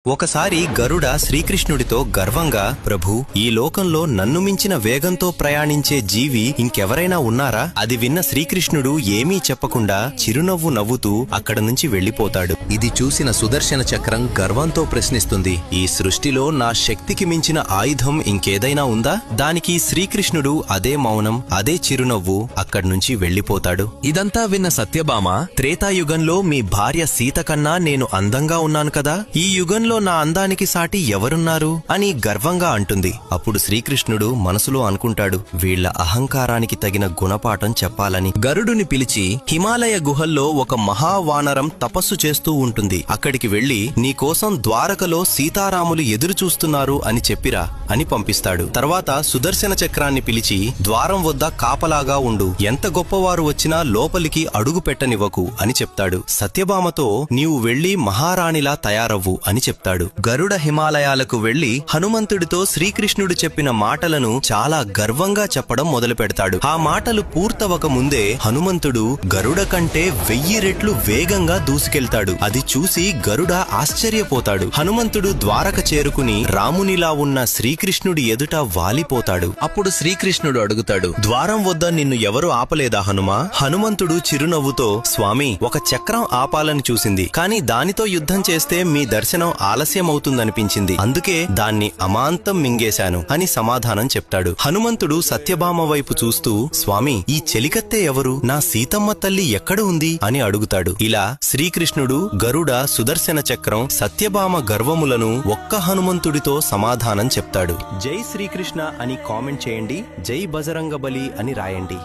ఒకసారి గరుడ శ్రీకృష్ణుడితో గర్వంగా, ప్రభూ, ఈ లోకంలో నన్ను మించిన వేగంతో ప్రయాణించే జీవి ఇంకెవరైనా ఉన్నారా? అది విన్న శ్రీకృష్ణుడు ఏమీ చెప్పకుండా చిరునవ్వు నవ్వుతూ అక్కడ నుంచి వెళ్లిపోతాడు. ఇది చూసిన సుదర్శన చక్రం గర్వంతో ప్రశ్నిస్తుంది, ఈ సృష్టిలో నా శక్తికి మించిన ఆయుధం ఇంకేదైనా ఉందా? దానికి శ్రీకృష్ణుడు అదే మౌనం, అదే చిరునవ్వు అక్కడ్నుంచి వెళ్లిపోతాడు. ఇదంతా విన్న సత్యభామ, త్రేతాయుగంలో మీ భార్య సీత కన్నా నేను అందంగా ఉన్నాను కదా, ఈ యుగంలో నా అందానికి సాటి ఎవరున్నారు అని గర్వంగా అంటుంది. అప్పుడు శ్రీకృష్ణుడు మనసులో అనుకుంటాడు, వీళ్ల అహంకారానికి తగిన గుణపాఠం చెప్పాలని. గరుడుని పిలిచి, హిమాలయ గుహల్లో ఒక మహావానరం తపస్సు చేస్తూ ఉంటుంది, అక్కడికి వెళ్లి నీకోసం ద్వారకలో సీతారాములు ఎదురు చూస్తున్నారు అని చెప్పిరా అని పంపిస్తాడు. తర్వాత సుదర్శన చక్రాన్ని పిలిచి, ద్వారం వద్ద కాపలాగా ఉండు, ఎంత గొప్పవారు వచ్చినా లోపలికి అడుగు పెట్టనివ్వకు అని చెప్తాడు. సత్యభామతో, నీవు వెళ్లి మహారాణిలా తయారవ్వు అని చెప్తాడు. గరుడ హిమాలయాలకు వెళ్లి హనుమంతుడితో శ్రీకృష్ణుడు చెప్పిన మాటలను చాలా గర్వంగా చెప్పడం మొదలు పెడతాడు. ఆ మాటలు పూర్తవక ముందే హనుమంతుడు గరుడ కంటే 1000 రెట్లు వేగంగా దూసుకెళ్తాడు. అది చూసి గరుడ ఆశ్చర్యపోతాడు. హనుమంతుడు ద్వారక చేరుకుని రామునిలా ఉన్న శ్రీకృష్ణుడి ఎదుట వాలిపోతాడు. అప్పుడు శ్రీకృష్ణుడు అడుగుతాడు, ద్వారం వద్ద నిన్ను ఎవరు ఆపలేదా హనుమా? హనుమంతుడు చిరునవ్వుతో, స్వామి, ఒక చక్రం ఆపాలని చూసింది, కాని దానితో యుద్ధం చేస్తే మీ దర్శనం ఆలస్యమవుతుందనిపించింది, అందుకే దాన్ని అమాంతం మింగేశాను అని సమాధానం చెప్తాడు. హనుమంతుడు సత్యభామ వైపు చూస్తూ, స్వామి, ఈ చెలికత్తె ఎవరు? నా సీతమ్మ తల్లి ఎక్కడ ఉంది అని అడుగుతాడు. ఇలా శ్రీకృష్ణుడు, గరుడ, సుదర్శన చక్రం, సత్యభామ గర్వములను ఒక్క హనుమంతుడితో సమాధానం చెప్తాడు. జై శ్రీకృష్ణ అని కామెంట్ చేయండి, జై బజరంగబలి అని రాయండి.